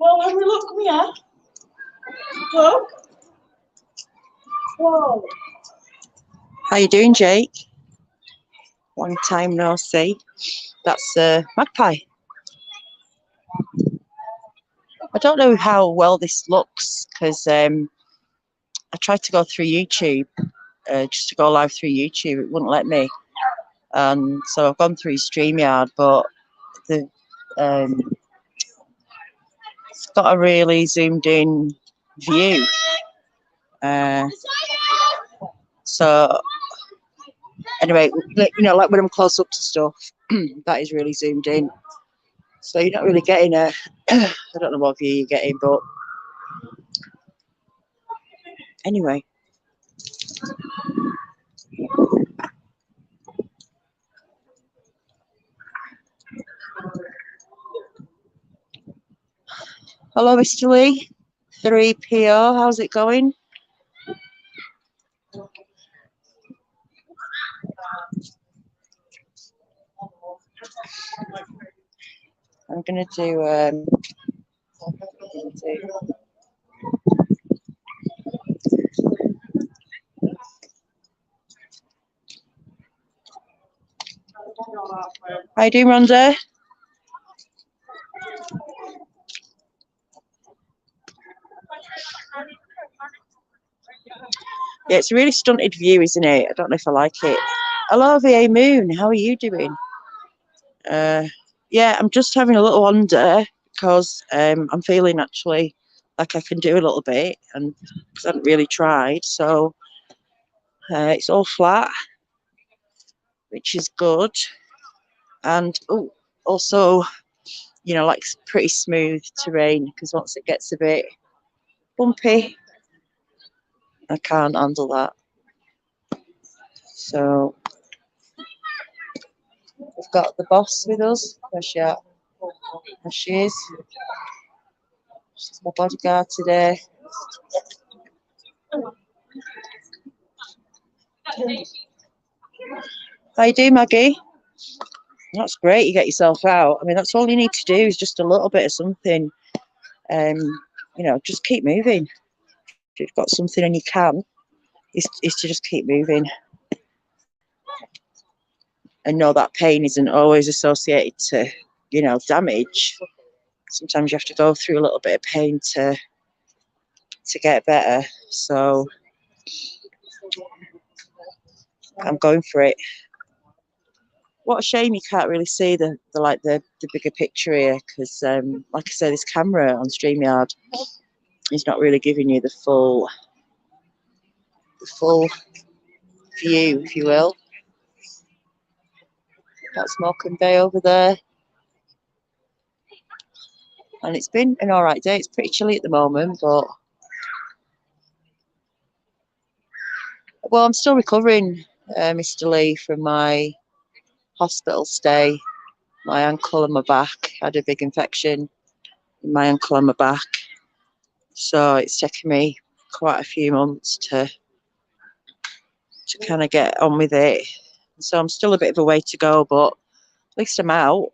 Well, when we look, come here. Look. Whoa. How you doing, Jake? Long time no see. That's Magpie. I don't know how well this looks because I tried to go through YouTube, just to go live through YouTube. It wouldn't let me, and so I've gone through StreamYard, but the it's got a really zoomed in view. So anyway, you know, like when I'm close up to stuff, that is really zoomed in. So you're not really getting a, I don't know what view you're getting, but anyway. Hello, Mr. Lee. 3PO, how's it going? I'm gonna do how you doing, Rhonda? Yeah, it's a really stunted view, isn't it? I don't know if I like it. Hello, VA Moon. How are you doing? Yeah, I'm just having a little wander because I'm feeling actually like I can do a little bit, and because I haven't really tried. So it's all flat, which is good, and also, you know, like pretty smooth terrain, because once it gets a bit bumpy, I can't handle that. So we've got the boss with us. Where's she at? There she is. She's my bodyguard today. How you doing, Maggie? That's great. You get yourself out. I mean, that's all you need to do is just a little bit of something. You know, just keep moving. If you've got something and you can, is to just keep moving. And know that pain isn't always associated to, you know, damage. Sometimes you have to go through a little bit of pain to get better. So I'm going for it. What a shame you can't really see the bigger picture here, because like I say, this camera on StreamYard is not really giving you the full view, if you will. That's Morecambe Bay over there. And it's been an alright day. It's pretty chilly at the moment, but well, I'm still recovering, Mr. Lee, from my hospital stay. My ankle and my back. I had a big infection in my ankle and my back. So it's taken me quite a few months to kind of get on with it. So I'm still a bit of a way to go, but at least I'm out.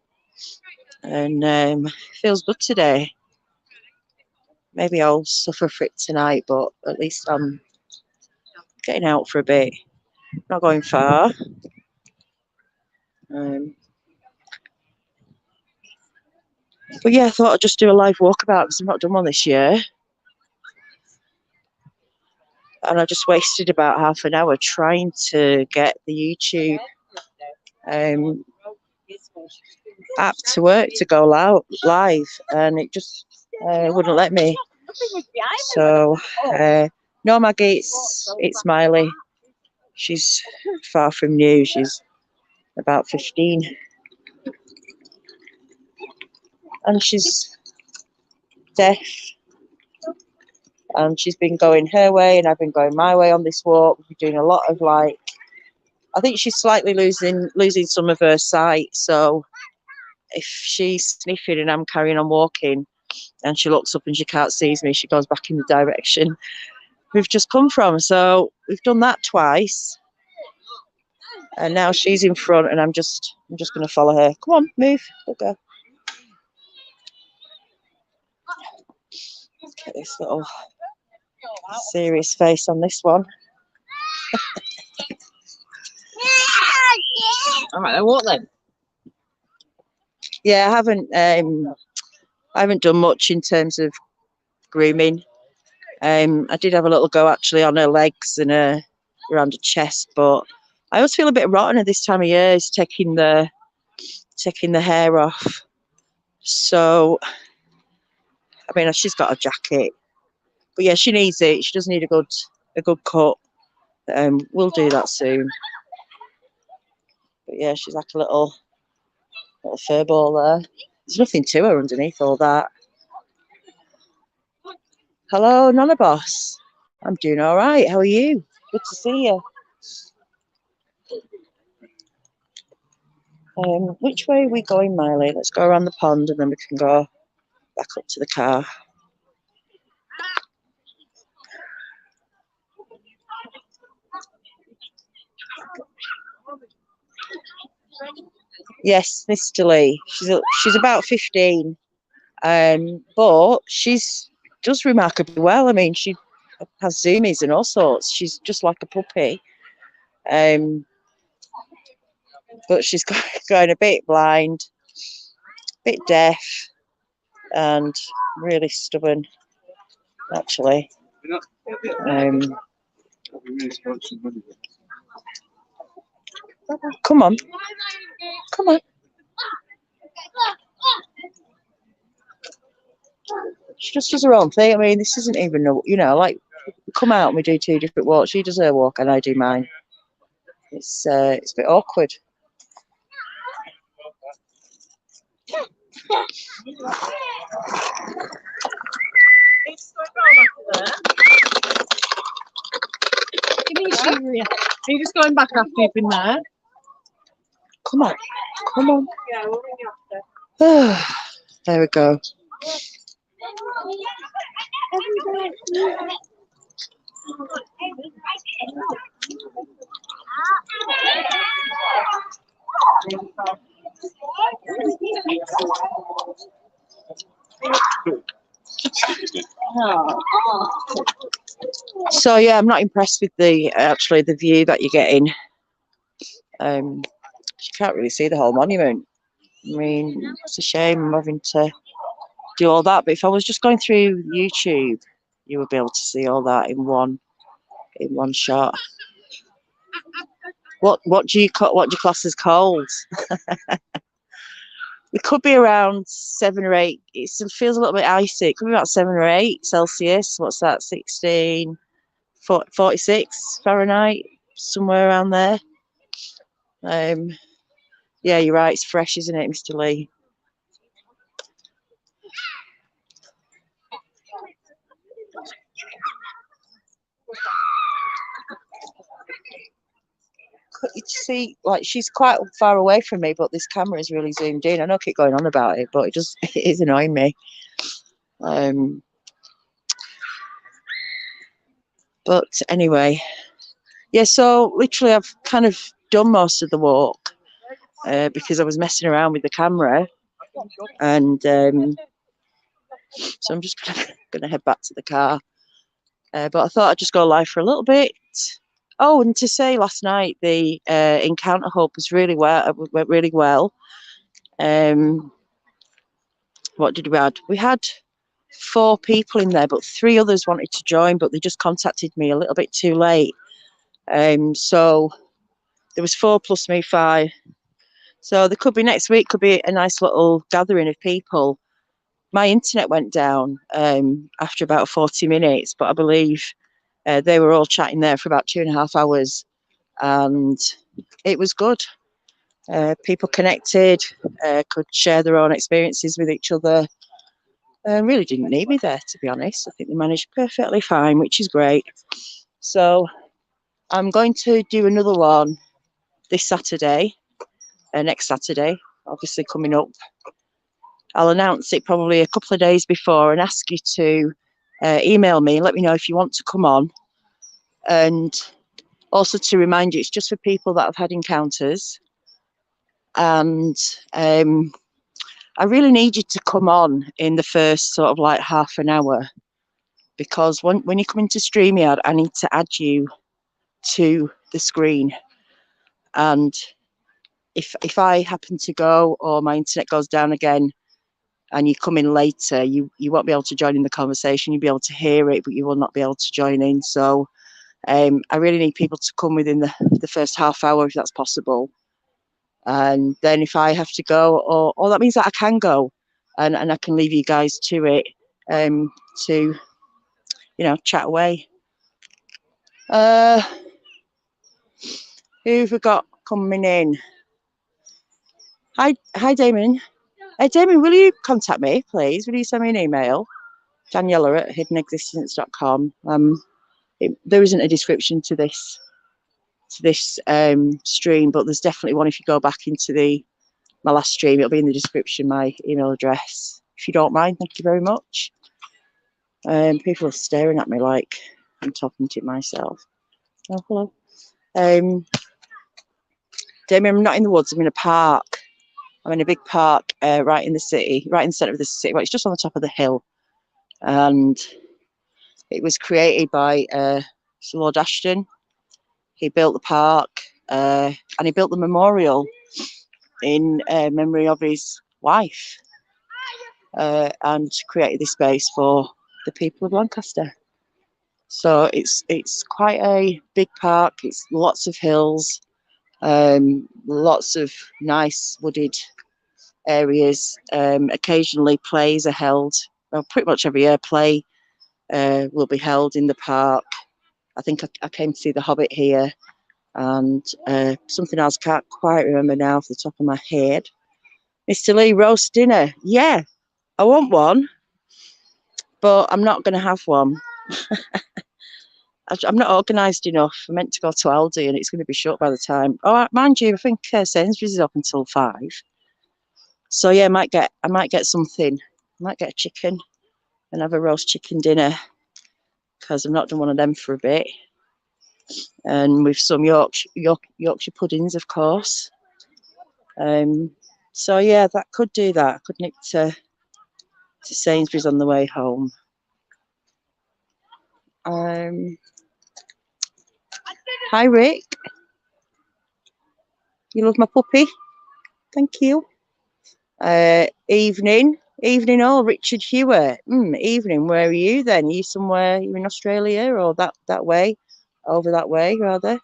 And feels good today. Maybe I'll suffer for it tonight, but at least I'm getting out for a bit. Not going far. But yeah, I thought I'd just do a live walkabout because I've not done one this year. And I just wasted about half an hour trying to get the YouTube app to work to go live, and it just wouldn't let me. So no, Maggie, it's Miley. She's far from new. She's about 15, and she's deaf, and she's been going her way and I've been going my way on this walk. We're doing a lot of, like, I think she's slightly losing some of her sight, so if she's sniffing and I'm carrying on walking and she looks up and she can't see me, she goes back in the direction we've just come from. So we've done that twice, and now she's in front and I'm just going to follow her. Come on, move. We'll go. Look at this little serious face on this one. All right, then what then? Yeah, I haven't done much in terms of grooming. I did have a little go actually on her legs and around her chest, but I always feel a bit rotten at this time of year. Is taking the hair off. So I mean, she's got a jacket, but yeah, she needs it. She does need a good cut. We'll do that soon. But yeah, she's like a little fur ball there. There's nothing to her underneath all that. Hello, Nonna Boss. I'm doing all right. How are you? Good to see you. Which way are we going, Miley? Let's go around the pond and then we can go back up to the car. Yes, Mr. Lee. She's about 15, but she's does remarkably well. I mean, she has zoomies and all sorts. She's just like a puppy, but she's going a bit blind, a bit deaf, and really stubborn, actually. Come on. Come on. She just does her own thing. I mean, this isn't even, like, we come out and we do two different walks. She does her walk and I do mine. It's a bit awkward. Are you just going back after you've been there? Come on. Come on. There we go. So yeah, I'm not impressed with the view that you're getting. You can't really see the whole monument. I mean, it's a shame I'm having to do all that. But if I was just going through YouTube, you would be able to see all that in one shot. What do you class as cold? It could be around 7 or 8. It still feels a little bit icy. It could be about 7 or 8 Celsius. What's that? 16, 46 Fahrenheit, somewhere around there. Yeah, you're right. It's fresh, isn't it, Mr. Lee? You see, like, she's quite far away from me, but this camera is really zoomed in. I know I keep going on about it, but it is annoying me. But anyway, yeah, so literally I've kind of done most of the walk because I was messing around with the camera, and so I'm just gonna head back to the car. But I thought I'd just go live for a little bit Oh, and to say last night the encounter hub was went really well. What did we had? We had 4 people in there, but 3 others wanted to join, but they just contacted me a little bit too late. So there was 4 plus me, 5. So there could be next week, could be a nice little gathering of people. My internet went down after about 40 minutes, but I believe they were all chatting there for about 2.5 hours, and it was good. People connected, could share their own experiences with each other. Really didn't need me there, to be honest. I think they managed perfectly fine, which is great. So I'm going to do another one this Saturday, next Saturday, obviously coming up. I'll announce it probably a couple of days before and ask you to email me, let me know if you want to come on. And also to remind you, it's just for people that have had encounters. And I really need you to come on in the first sort of like half an hour, because when you come into StreamYard, I need to add you to the screen. And if I happen to go or my internet goes down again and you come in later, you won't be able to join in the conversation. You'll be able to hear it, but you will not be able to join in. So I really need people to come within the first half hour if that's possible. And then if I have to go, or that means that I can go and I can leave you guys to it, to, chat away. Who have we got coming in? Hi, Damon. Damon, will you contact me, please? Will you send me an email? Daniela@hiddenexistence.com. There isn't a description to this stream, but there's definitely one if you go back into my last stream. It'll be in the description, my email address. If you don't mind, thank you very much. People are staring at me like I'm talking to myself. Oh, hello. Damien, I'm not in the woods, I'm in a park. I'm in a big park right in the city, right in the centre of the city. Well, it's just on the top of the hill. And it was created by Sir Lord Ashton. He built the park and he built the memorial in memory of his wife, and created this space for the people of Lancaster. So it's quite a big park. It's lots of hills, lots of nice wooded areas. Occasionally plays are held. Well, pretty much every year play will be held in the park. I think I came to see The Hobbit here, and something else I can't quite remember now off the top of my head. Mr. Lee, roast dinner. Yeah, I want one, but I'm not going to have one. I'm not organised enough. I meant to go to Aldi and it's going to be shut by the time. Oh, mind you, I think Sainsbury's is up until 5. So yeah, I might get something. I might get a chicken and have a roast chicken dinner, because I've not done one of them for a bit. And with some Yorkshire puddings, of course. So yeah, that could do that. I could nip to Sainsbury's on the way home. Hi, Rick. You love my puppy? Thank you. Evening all. Richard Hewitt. Evening. Where are you then? Are you somewhere? You in Australia or that way? Over that way, rather.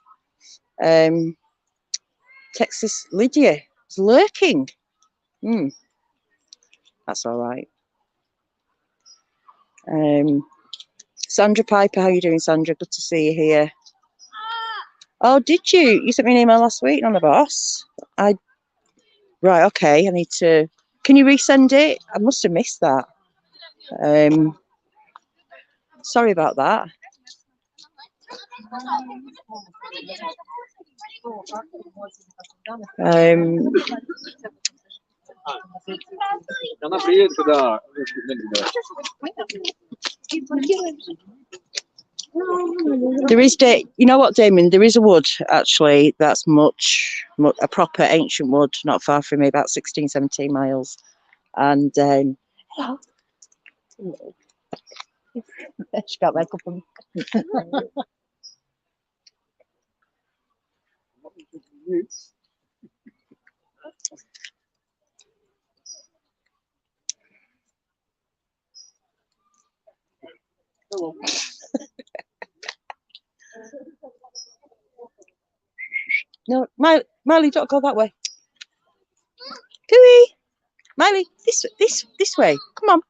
Texas Lydia is lurking. That's all right. Sandra Piper, how are you doing, Sandra? Good to see you here. Oh, did you? You sent me an email last week on the boss. Right, okay. I need to. Can you resend it? I must have missed that. Sorry about that. There is, you know what, Damien? There is a wood actually that's a proper ancient wood, not far from me, about 16, 17 miles. And hello. She got makeup on. No, Miley, don't go that way. Cooey, Miley, this way. Come on,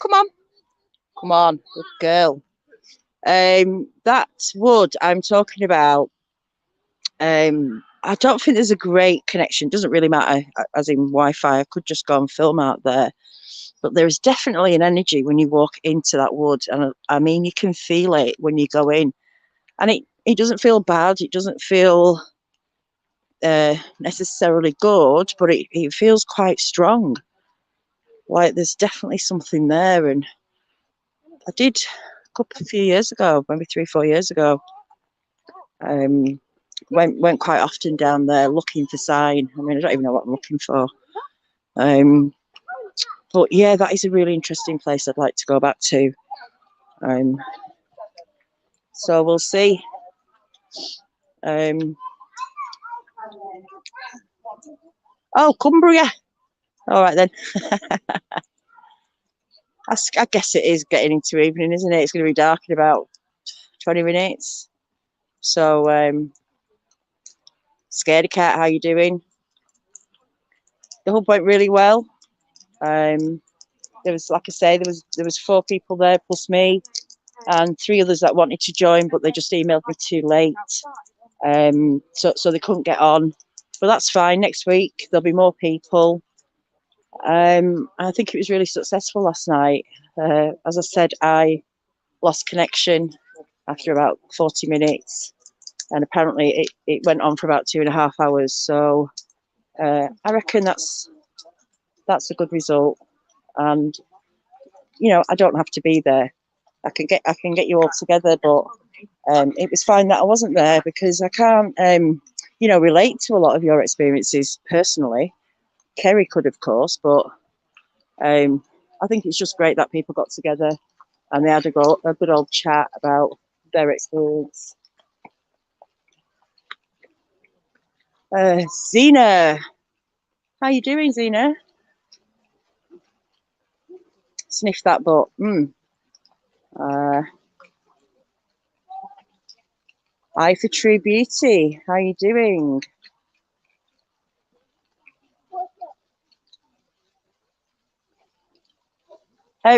come on, come on, good girl. That wood I'm talking about. I don't think there's a great connection. Doesn't really matter, as in Wi-Fi. I could just go and film out there. But there is definitely an energy when you walk into that wood, and I mean, you can feel it when you go in, and it doesn't feel bad. It doesn't feel necessarily good, but it feels quite strong. Like there's definitely something there. And I did a few years ago, maybe 3-4 years ago. Went quite often down there looking for sign. I mean, I don't even know what I'm looking for. But yeah, that is a really interesting place I'd like to go back to. So we'll see. Oh, Cumbria. All right then. I guess it is getting into evening, isn't it? It's going to be dark in about 20 minutes. So, Scaredy Cat, how you doing? The hub went really well. There was, like I say, there was 4 people there plus me, and 3 others that wanted to join, but they just emailed me too late. So they couldn't get on. But that's fine. Next week there'll be more people. I think it was really successful last night. As I said, I lost connection after about 40 minutes, and apparently it went on for about 2.5 hours. So I reckon that's a good result. And I don't have to be there. I can get you all together, but it was fine that I wasn't there, because I can't relate to a lot of your experiences personally. Kerry could, of course, but I think it's just great that people got together and they had a good old chat about their experience. Zena, how you doing, Zena? Sniff that butt. Eye for True Beauty, how you doing?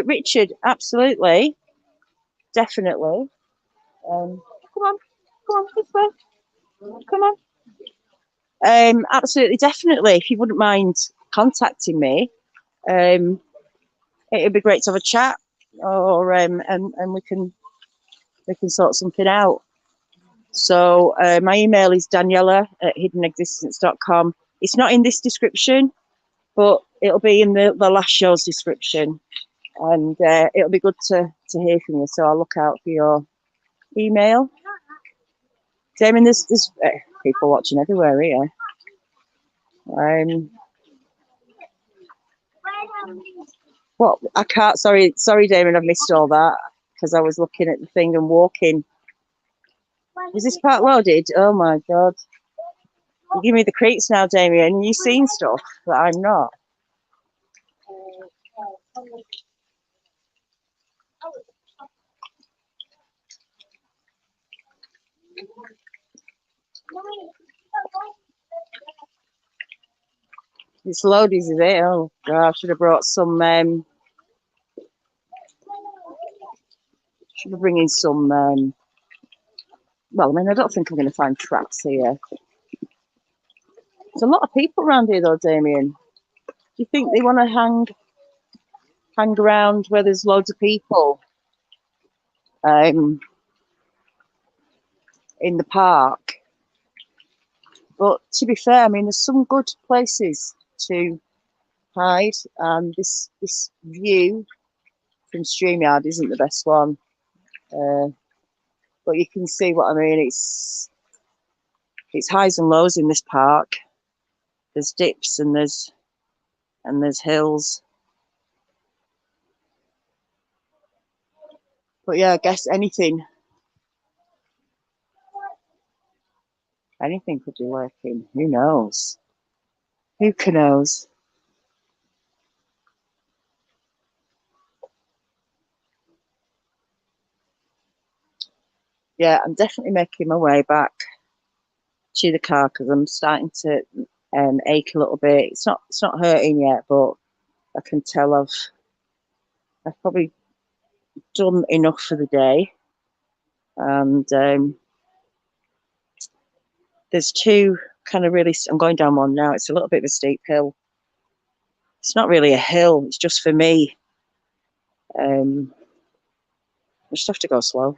Richard, absolutely, definitely. Come on, this way. Come on. Absolutely, definitely. If you wouldn't mind contacting me, it'd be great to have a chat, or and we can sort something out. So my email is daniela@hiddenexistence.com. It's not in this description, but it'll be in the last show's description, and it'll be good to hear from you. So I'll look out for your email. Damon, there's people watching everywhere here. What? I can't. Sorry, Damon. I've missed all that because I was looking at the thing and walking. Is this part loaded? Oh my god! You give me the creeps now, Damien. You've seen stuff that I'm not. It's loaded, is it? Oh god! I should have brought some. Should be bringing some. Well, I mean, I don't think I'm going to find traps here. There's a lot of people around here, though, Damien. Do you think they want to hang around where there's loads of people? In the park. But to be fair, I mean, there's some good places to hide, and this view from StreamYard isn't the best one. But you can see what I mean. It's highs and lows in this park. There's dips and there's hills. But yeah, I guess anything Anything could be working. Who knows? Who knows? Yeah, I'm definitely making my way back to the car because I'm starting to ache a little bit. It's not hurting yet, but I can tell I've probably done enough for the day. And there's two kind of really. I'm going down one now. It's a little bit of a steep hill. It's not really a hill. It's just for me. I just have to go slow.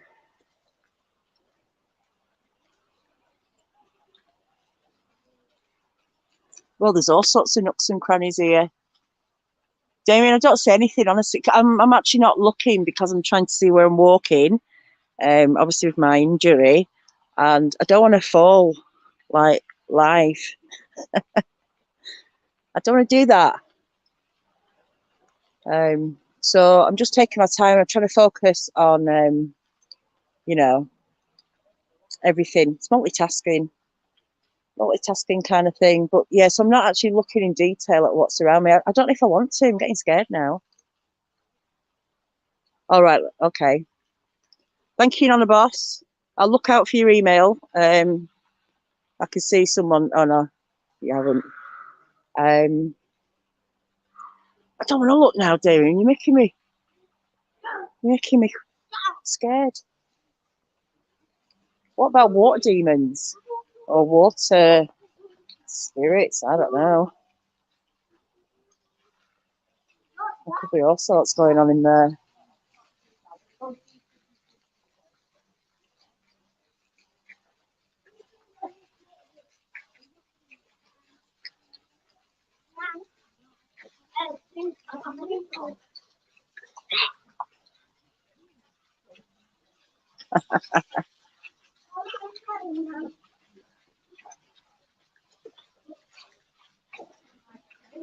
Well, there's all sorts of nooks and crannies here. Damien, I don't say anything, honestly. I'm actually not looking because I'm trying to see where I'm walking, obviously with my injury, and I don't want to fall, like, live. I don't want to do that. So I'm just taking my time. I'm trying to focus on, you know, everything. It's multitasking kind of thing. But yeah, so I'm not actually looking in detail at what's around me. I don't know if I want to. I'm getting scared now. All right, okay. Thank you, Nonna Boss. I'll look out for your email. I can see someone. Oh no, you haven't. I don't want to look now, Damien. You're making me scared. What about water demons or water spirits? I don't know. There could be all sorts going on in there.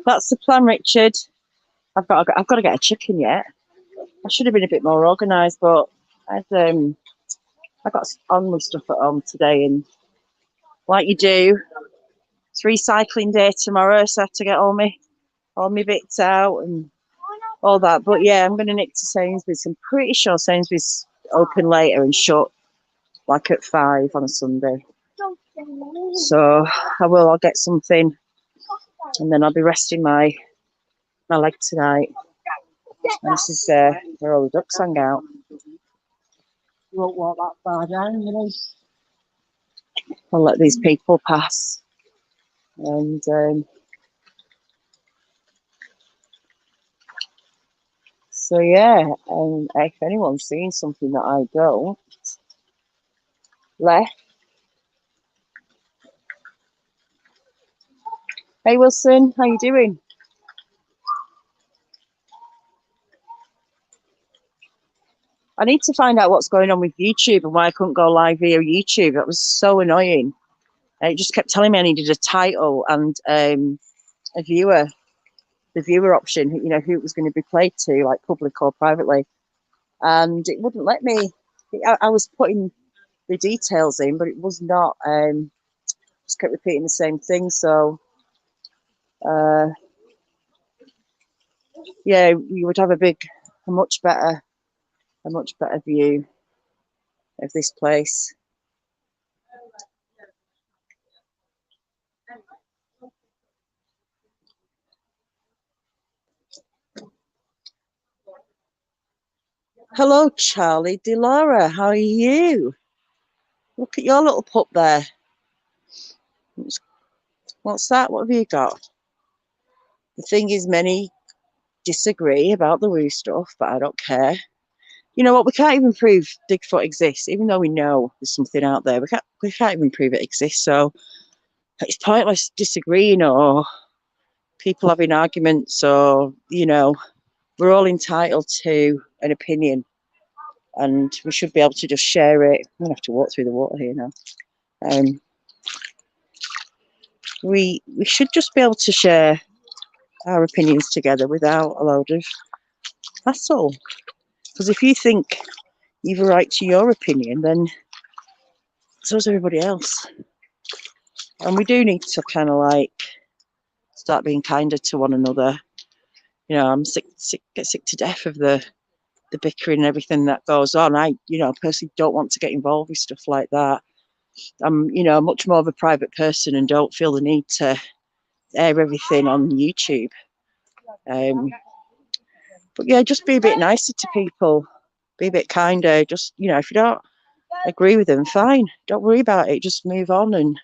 That's the plan, Richard. I've got to get a chicken yet. I should have been a bit more organised, but I got on with stuff at home today, and like you do, it's recycling day tomorrow, so I have to get all my bits out and all that. But yeah, I'm going to nick to Sainsbury's. I'm pretty sure Sainsbury's open later and shut like at 5 on a Sunday. So I'll get something, and then I'll be resting my leg tonight. And this is where all the ducks hang out. You won't walk that far down, you know. I'll let these people pass. And so yeah, if anyone's seen something that I don't, left. Hey Wilson, how you doing? I need to find out what's going on with YouTube and why I couldn't go live via YouTube. That was so annoying. It just kept telling me I needed a title and a viewer, the viewer option, you know, who it was going to be played to, like public or privately. And it wouldn't let me. I was putting the details in, but it was not. Just kept repeating the same thing. So, yeah, you would have a much better view of this place. Hello, Charlie Delara. How are you? Look at your little pup there. What's that? What have you got? The thing is, many disagree about the woo stuff, but I don't care. You know what? We can't even prove Bigfoot exists, even though we know there's something out there. We can't even prove it exists. So it's pointless disagreeing or people having arguments, or you know, we're all entitled to an opinion, and we should be able to just share it. I'm gonna have to walk through the water here now. We should just be able to share our opinions together without a load of hassle. Because if you think you've a right to your opinion, then so does everybody else. And we do need to kind of like start being kinder to one another. You know, I'm get sick to death of the bickering and everything that goes on. I, you know, personally don't want to get involved with stuff like that. I'm, you know, much more of a private person and don't feel the need to air everything on YouTube. But yeah, just be a bit nicer to people. Be a bit kinder. Just, you know, if you don't agree with them, fine. Don't worry about it. Just move on, and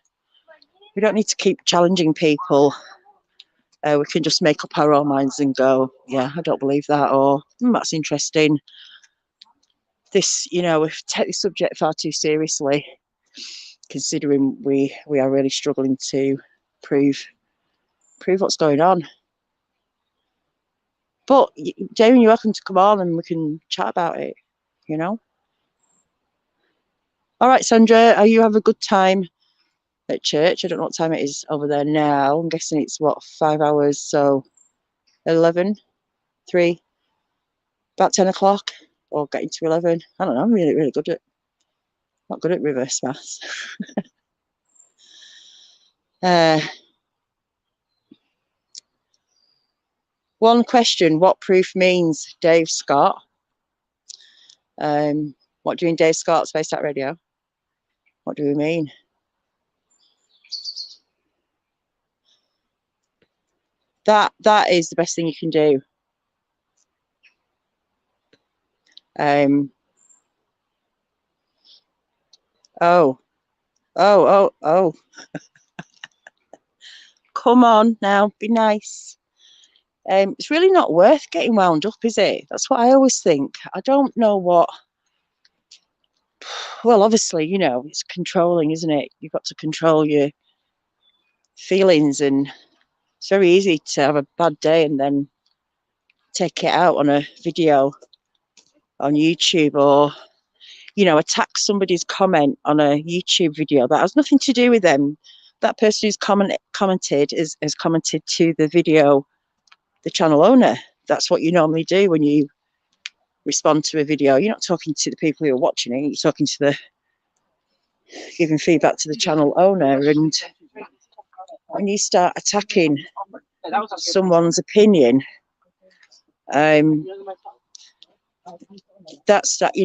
we don't need to keep challenging people. We can just make up our own minds and go, yeah, I don't believe that, or that's interesting. This, you know, we take this subject far too seriously, considering we are really struggling to prove what's going on. But Jamie, you're welcome to come on and we can chat about it, you know. All right, Sandra, you have a good time at church. I don't know what time it is over there now. I'm guessing it's what, 5 hours, so 11, 3, about 10 o'clock, or getting to 11. I don't know. I'm really good at, not good at reverse maths. One question: what proof means, Dave Scott? What do you mean, Dave Scott, Space Out Radio? What do we mean? That is the best thing you can do. Oh. Come on now, be nice. It's really not worth getting wound up, is it? That's what I always think. I don't know what. Well, obviously, you know, it's controlling, isn't it? You've got to control your feelings, and it's very easy to have a bad day and then take it out on a video on YouTube, or, you know, attack somebody's comment on a YouTube video that has nothing to do with them. That person who's commented has commented to the video, the channel owner. That's what you normally do when you respond to a video. You're not talking to the people who are watching it. You're talking to the, giving feedback to the channel owner. And when you start attacking someone's opinion, you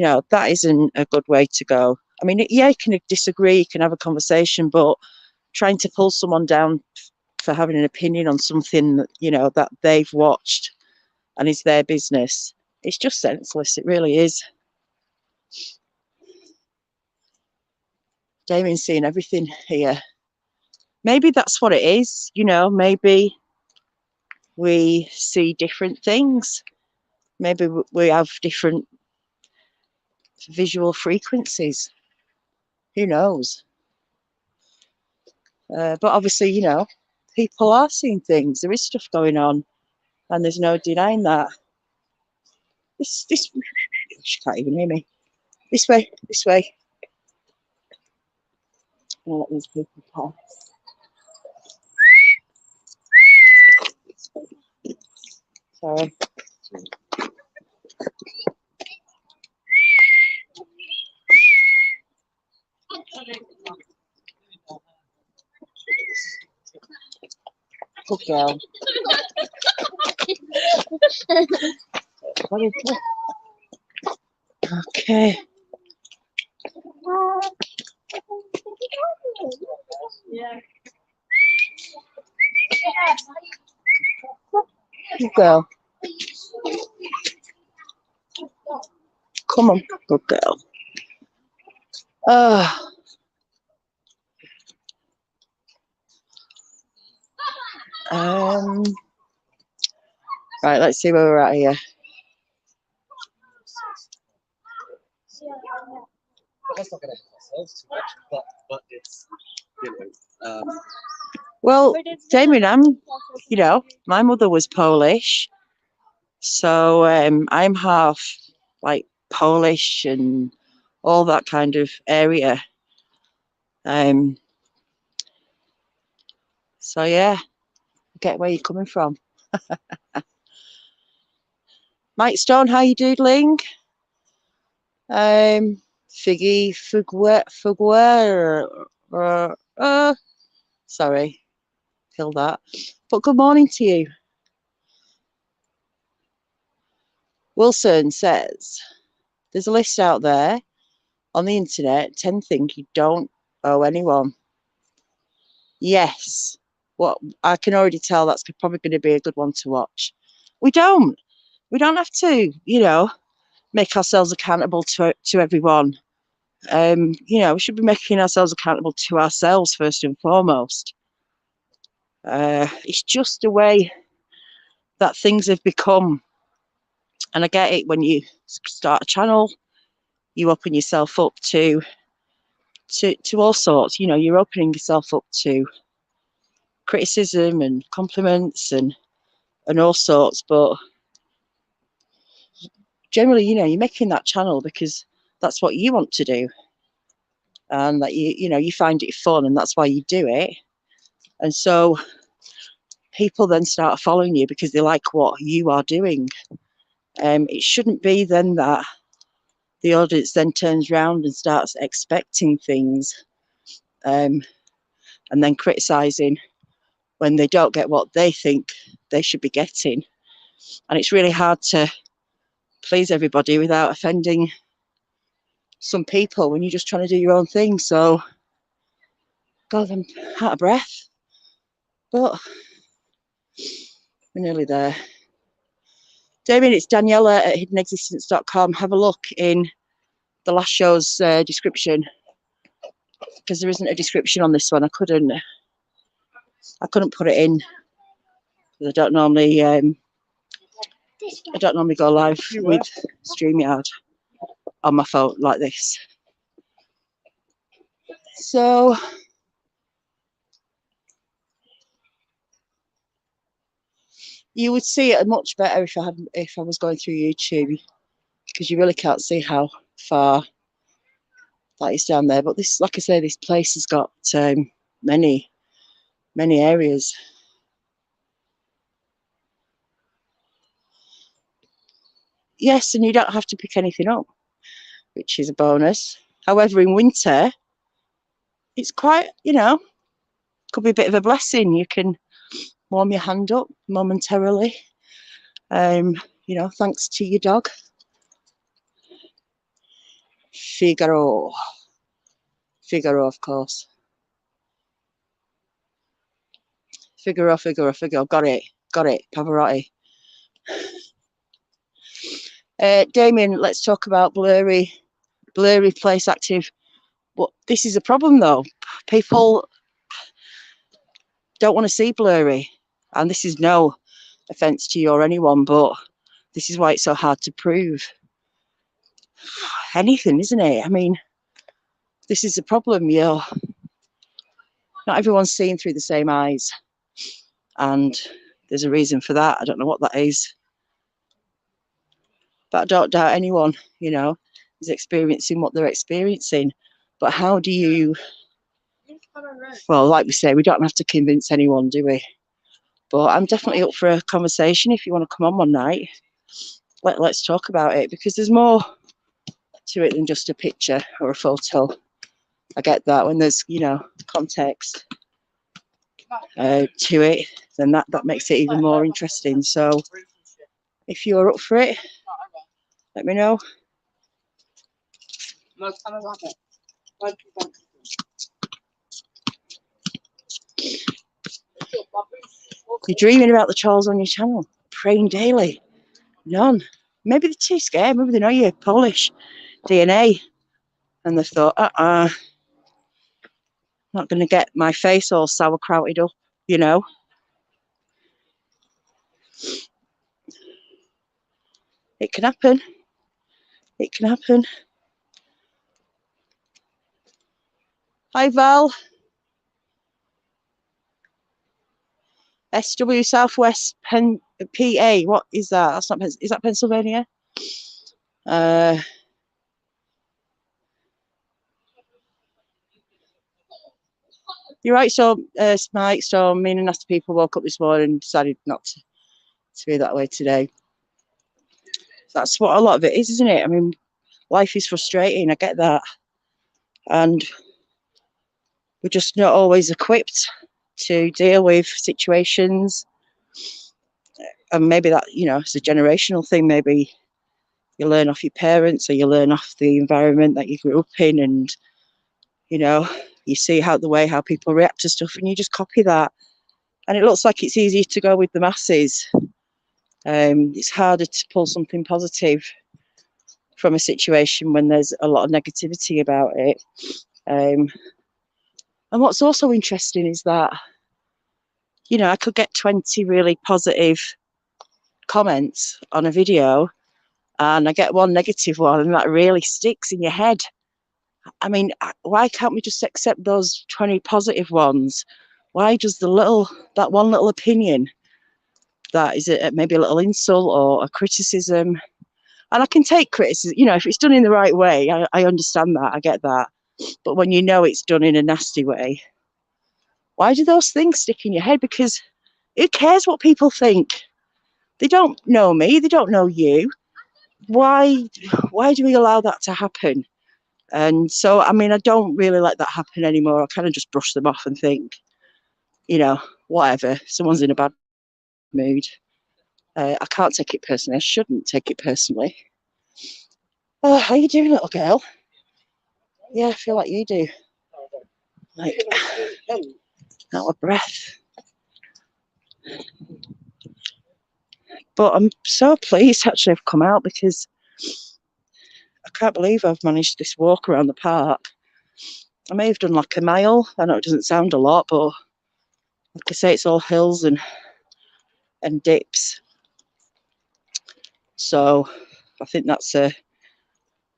know, that isn't a good way to go. I mean, yeah, you can disagree, you can have a conversation, but trying to pull someone down for having an opinion on something that, you know, that they've watched and is their business, it's just senseless. It really is. Damien's seeing everything here. Maybe that's what it is, you know, maybe we see different things. Maybe we have different visual frequencies. Who knows? But obviously, you know, people are seeing things. There is stuff going on, and there's no denying that. This, she can't even hear me. This way. I'll let these people pass. Sorry. Good girl. Okay. Good girl. Come on, good girl. Right, let's see where we're at here. Let's not get ahead of ourselves too much, but it's, you know, well, Damien, you know, my mother was Polish, so I'm half like Polish and all that kind of area. So yeah, I get where you're coming from. Mike Stone, how you doodling? Figgy, Fugwer, Sorry, kill that. But good morning to you. Wilson says, there's a list out there on the internet, 10 things you don't owe anyone. Yes. Well, I can already tell that's probably going to be a good one to watch. We don't have to, you know, make ourselves accountable to everyone. You know, we should be making ourselves accountable to ourselves first and foremost. It's just a way that things have become. And I get it, when you start a channel, you open yourself up to all sorts. You know, you're opening yourself up to criticism and compliments and all sorts. But generally, you know, you're making that channel because that's what you want to do, and that you know, you find it fun, and that's why you do it. And so people then start following you because they like what you are doing. It shouldn't be then that the audience then turns around and starts expecting things, and then criticizing when they don't get what they think they should be getting. And it's really hard to please everybody without offending some people when you're just trying to do your own thing. So, God, I'm out of breath, but we're nearly there. Damien, it's Daniela at hiddenexistence.com. Have a look in the last show's description, because there isn't a description on this one. I couldn't put it in because I don't normally go live with StreamYard on my phone like this. So you would see it much better if I was going through YouTube, because you really can't see how far that is down there. But this, like I say, this place has got many areas. Yes, and you don't have to pick anything up, which is a bonus. However, in winter, it's quite, you know, could be a bit of a blessing. You can warm your hand up momentarily, you know, thanks to your dog. Figaro, of course. Figaro. Got it. Pavarotti. Damien, let's talk about blurry place active. But this is a problem, though. People don't want to see blurry, and this is no offense to you or anyone, but this is why it's so hard to prove anything, isn't it? I mean, this is the problem. Not everyone's seeing through the same eyes, and there's a reason for that. I don't know what that is, but I don't doubt anyone, you know, is experiencing what they're experiencing. But how do you, well, like we say, we don't have to convince anyone, do we? But I'm definitely up for a conversation. If you want to come on one night, let's talk about it, because there's more to it than just a picture or a photo. I get that. When there's, you know, context to it, then that makes it even more interesting. So if you're up for it, let me know. You're dreaming about the trolls on your channel, praying daily. None. Maybe they're too scared. Maybe they know you're Polish DNA, and they've thought, not going to get my face all sauerkrauted up, you know. It can happen. It can happen. Hi, Val. SW Southwest PA. What is that? That's not. Is that Pennsylvania? You're right. So, Smite. So, me and nasty people woke up this morning and decided not to be that way today. That's what a lot of it is, isn't it? I mean, life is frustrating. I get that, and we're just not always equipped to deal with situations. And maybe that, you know, it's a generational thing. Maybe you learn off your parents, or you learn off the environment that you grew up in, and, you know, you see how people react to stuff, and you just copy that. And it looks like it's easier to go with the masses. It's harder to pull something positive from a situation when there's a lot of negativity about it. And what's also interesting is that, you know, I could get 20 really positive comments on a video, and I get one negative one, and that really sticks in your head. I mean, why can't we just accept those 20 positive ones? Why does that one little opinion that is maybe a little insult or a criticism? And I can take criticism, you know, if it's done in the right way, I understand that, I get that. But when you know it's done in a nasty way, why do those things stick in your head? Because who cares what people think? They don't know me, they don't know you. Why do we allow that to happen? And so, I mean, I don't really let that happen anymore. I kind of just brush them off and think, you know, whatever, someone's in a bad mood. I can't take it personally. I shouldn't take it personally. Oh, how you doing, little girl? Yeah, I feel like you do. Like, out of breath. But I'm so pleased actually I've come out, because I can't believe I've managed this walk around the park. I may have done like a mile. I know it doesn't sound a lot, but like I say, it's all hills and dips. So I think that's a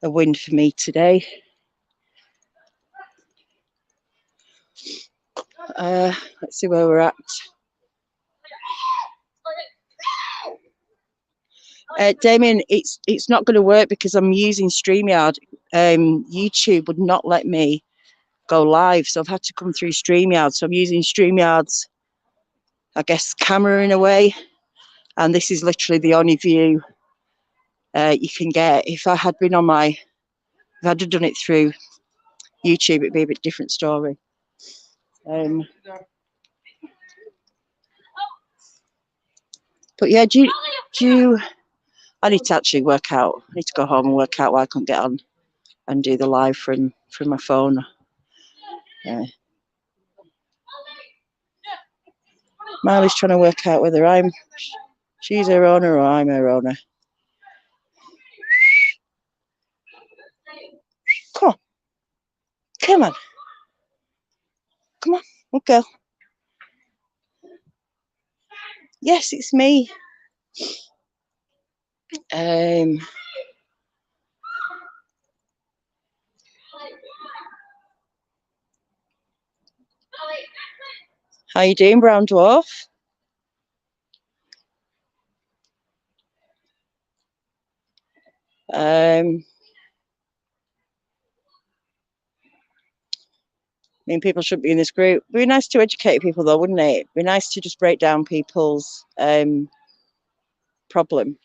win for me today. Let's see where we're at. Damien, it's not going to work because I'm using StreamYard. YouTube would not let me go live, so I've had to come through StreamYard. So I'm using StreamYard's, I guess, camera in a way, and this is literally the only view you can get. If I had done it through YouTube, it'd be a bit different story. But yeah, do you? I need to actually work out. I need to go home and work out why I couldn't get on and do the live from my phone. Miley's trying to work out whether she's her owner or I'm her owner. Come on. Come on. Come on. Good girl. Yes, it's me. How you doing, brown dwarf? I mean, people should be in this group. It'd be nice to educate people, though, wouldn't it? It'd be nice to just break down people's problem.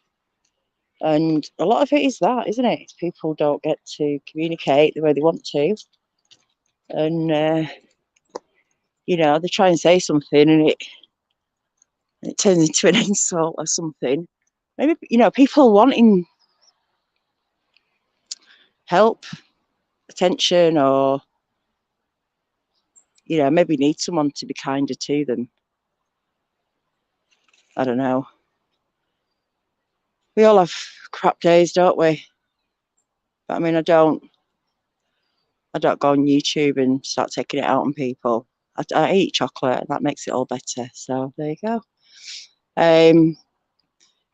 And a lot of it is that, isn't it? People don't get to communicate the way they want to. And, you know, they try and say something and it turns into an insult or something. Maybe, you know, people wanting help, attention, or, you know, maybe need someone to be kinder to them. I don't know. We all have crap days, don't we? But I mean, I don't go on YouTube and start taking it out on people. I eat chocolate, and that makes it all better. So there you go.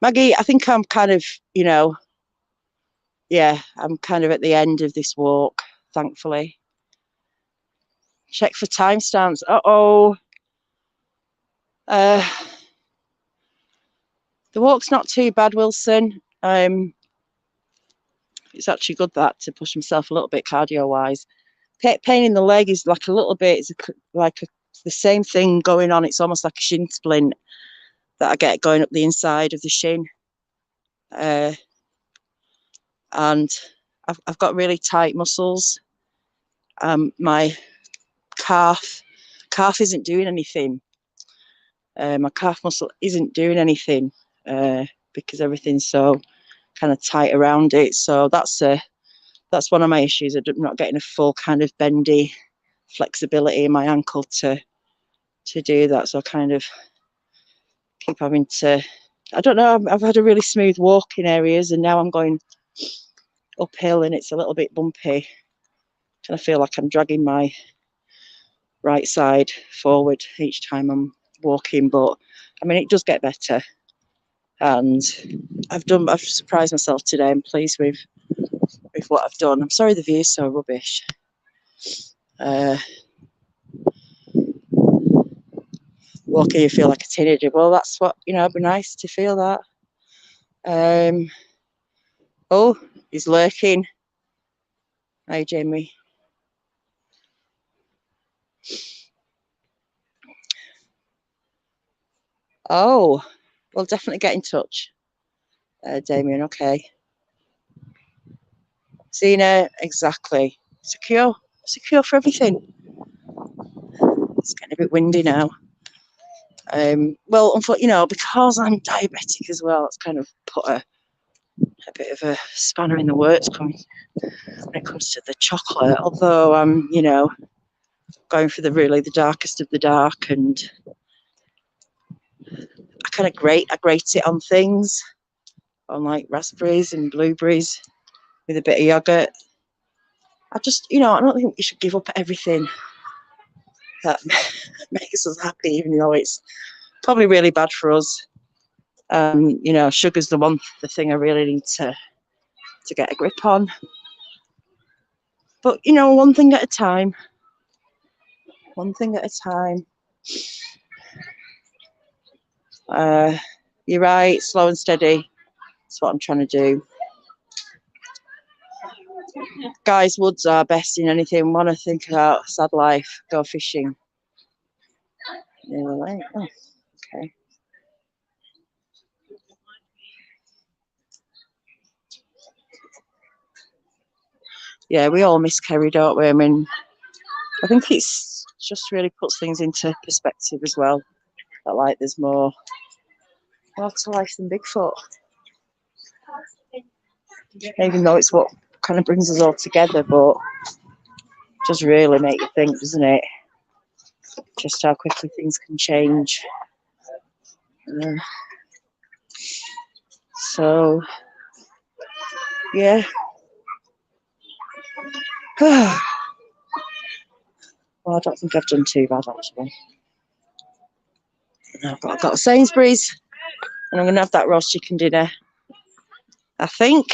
Maggie, I think I'm kind of, you know, yeah, I'm kind of at the end of this walk, thankfully. Check for timestamps. Uh-oh. The walk's not too bad, Wilson. It's actually good that to push himself a little bit cardio-wise. Pain in the leg is like a little bit, it's the same thing going on. It's almost like a shin splint that I get going up the inside of the shin. And I've got really tight muscles. My calf calf isn't doing anything. My calf muscle isn't doing anything because everything's so kind of tight around it. So that's one of my issues. I'm not getting a full kind of bendy flexibility in my ankle to do that. So I kind of keep having to, I don't know, I've had a really smooth walk in areas, and now I'm going uphill and it's a little bit bumpy. And I feel like I'm dragging my right side forward each time I'm walking, but I mean, it does get better. And I've surprised myself today. I'm pleased with what I've done. I'm sorry the view's so rubbish. Walking, you feel like a teenager. Well, that's what, you know, it'd be nice to feel that. Oh, he's lurking. Hi, Jamie. Oh, we'll definitely get in touch, Damien. Okay. Zena, exactly. Secure for everything. It's getting a bit windy now. Well, unfortunately, you know, because I'm diabetic as well, it's kind of put a bit of a spanner in the works when it comes to the chocolate. Although I'm, you know, going for the darkest of the dark, and I grate it on things, on like raspberries and blueberries with a bit of yogurt. I just, you know, I don't think we should give up everything that makes us happy, even though it's probably really bad for us. You know, sugar's the thing I really need to get a grip on. But, you know, one thing at a time. One thing at a time. You're right, slow and steady. That's what I'm trying to do. Guys, woods are best in anything. Want to think about sad life, go fishing. Yeah, right. Oh, okay. Yeah, we all miss Kerry, don't we? I mean, I think it's just really puts things into perspective as well. That like there's more to life than Bigfoot. Even though it's what kind of brings us all together, but it does really make you think, doesn't it? Just how quickly things can change. So, yeah. Well, I don't think I've done too bad, actually. I've got a Sainsbury's, and I'm going to have that roast chicken dinner, I think.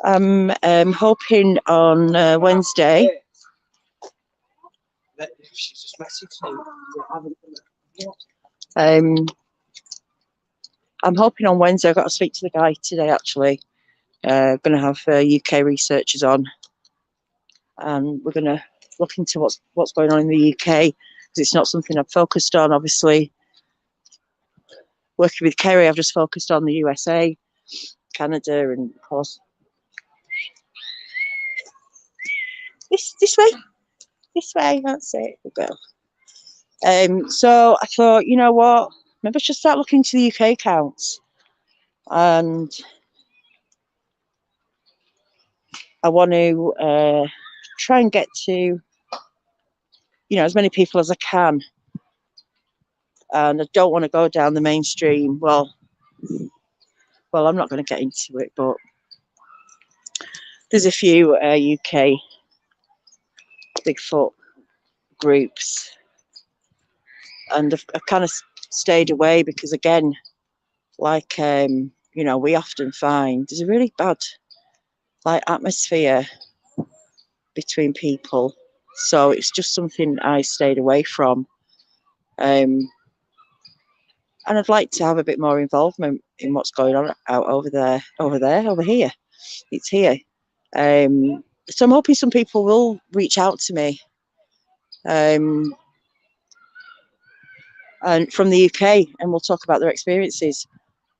I'm hoping on Wednesday. I'm hoping on Wednesday. I've got to speak to the guy today, actually. Going to have UK researchers on, and we're going to look into what's going on in the UK, because it's not something I've focused on. Obviously, working with KERRY, I've just focused on the USA, Canada, and of course this way. That's it. We'll go. So I thought, you know what? Maybe I should start looking to the UK accounts, and I want to try and get to, you know, as many people as I can. And I don't want to go down the mainstream. Well, I'm not going to get into it, but there's a few UK Bigfoot groups, and I've kind of stayed away because, again, like you know, we often find there's a really bad like atmosphere between people, so it's just something I stayed away from. And I'd like to have a bit more involvement in what's going on out over here. It's here. So I'm hoping some people will reach out to me. And and from the UK, and we'll talk about their experiences.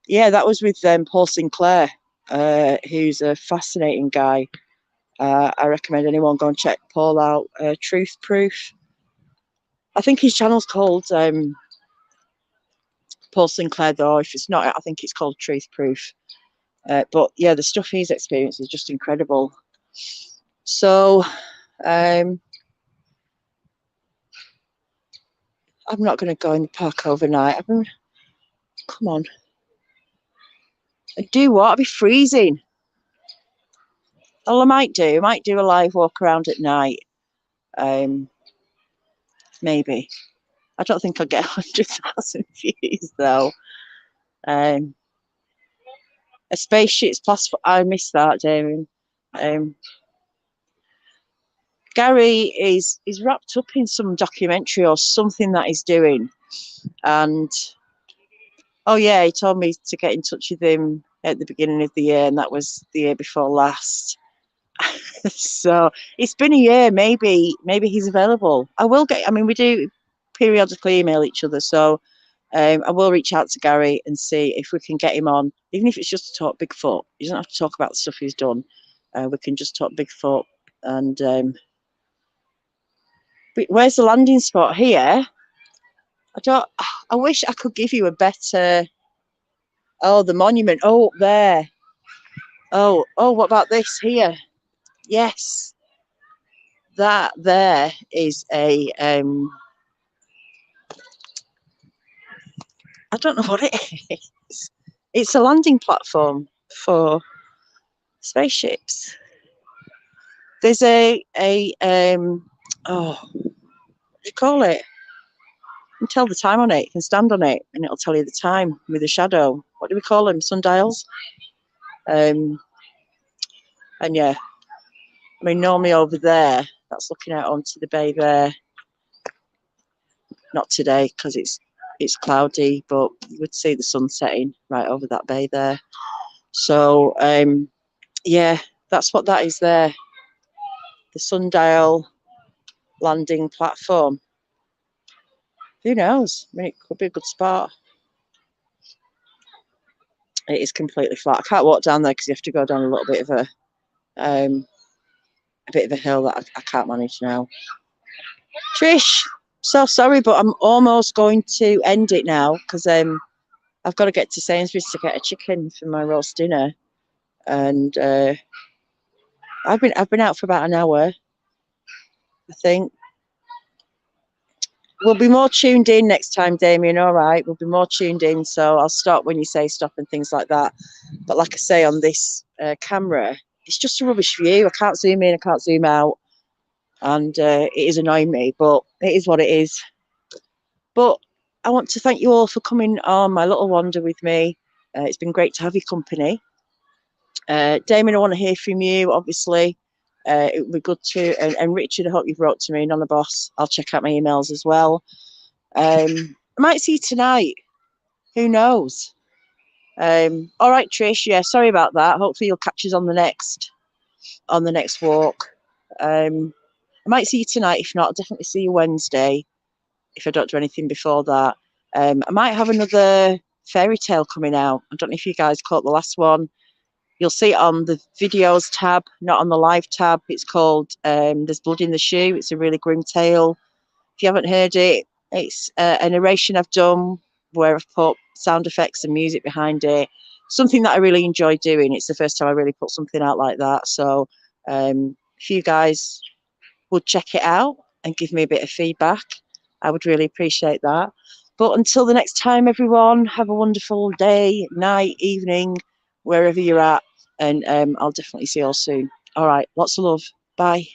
Yeah, that was with Paul Sinclair, who's a fascinating guy. I recommend anyone go and check Paul out. Truth Proof. I think his channel's called Paul Sinclair, though. If it's not, I think it's called Truth Proof. But yeah, the stuff he's experienced is just incredible. So I'm not going to go in the park overnight. Come on. I do what? I'll be freezing. All I might do a live walk around at night. Maybe. I don't think I'll get 100,000 views though. A spaceship's plus. I missed that, Damien. Gary is wrapped up in some documentary or something that he's doing, and oh yeah, he told me to get in touch with him at the beginning of the year, and that was the year before last. So it's been a year. Maybe he's available. I will get. I mean, we do periodically email each other, so I will reach out to Gary and see if we can get him on, even if it's just to talk Bigfoot. He doesn't have to talk about the stuff he's done. We can just talk Bigfoot. And where's the landing spot here? I wish I could give you a better. Oh, the monument. Oh, up there. Oh, what about this here? Yes, that there is a. I don't know what it is. It's a landing platform for spaceships. There's oh, what do you call it? You can tell the time on it. You can stand on it, and it'll tell you the time with a shadow. What do we call them? Sundials. And yeah, I mean, normally over there, that's looking out onto the bay there. Not today because it's cloudy, but you would see the sun setting right over that bay there. So yeah, that's what that is there. The Sundial landing platform. Who knows? I mean, it could be a good spot. It is completely flat. I can't walk down there because you have to go down a little bit of a hill that I can't manage now. Trish, so sorry, but I'm almost going to end it now because I've got to get to Sainsbury's to get a chicken for my roast dinner, and I've been out for about an hour. I think we'll be more tuned in next time, Damien. All right, we'll be more tuned in. So I'll stop when you say stop and things like that. But like I say, on this camera, it's just a rubbish view. I can't zoom in, I can't zoom out, and it is annoying me. But it is what it is. But I want to thank you all for coming on my little wander with me. It's been great to have your company. Damien, I want to hear from you, obviously. It would be good to, and Richard, I hope you've wrote to me, Nonna Boss. I'll check out my emails as well. I might see you tonight. Who knows? All right, Trish. Yeah, sorry about that. Hopefully you'll catch us on the next walk. I might see you tonight. If not, I'll definitely see you Wednesday. If I don't do anything before that, I might have another fairy tale coming out. I don't know if you guys caught the last one. You'll see it on the videos tab, not on the live tab. It's called There's Blood in the Shoe. It's a really grim tale. If you haven't heard it, it's a narration I've done where I've put sound effects and music behind it. Something that I really enjoy doing. It's the first time I really put something out like that. So if you guys would check it out and give me a bit of feedback, I would really appreciate that. But until the next time, everyone, have a wonderful day, night, evening, wherever you're at, and I'll definitely see you all soon. All right, lots of love. Bye.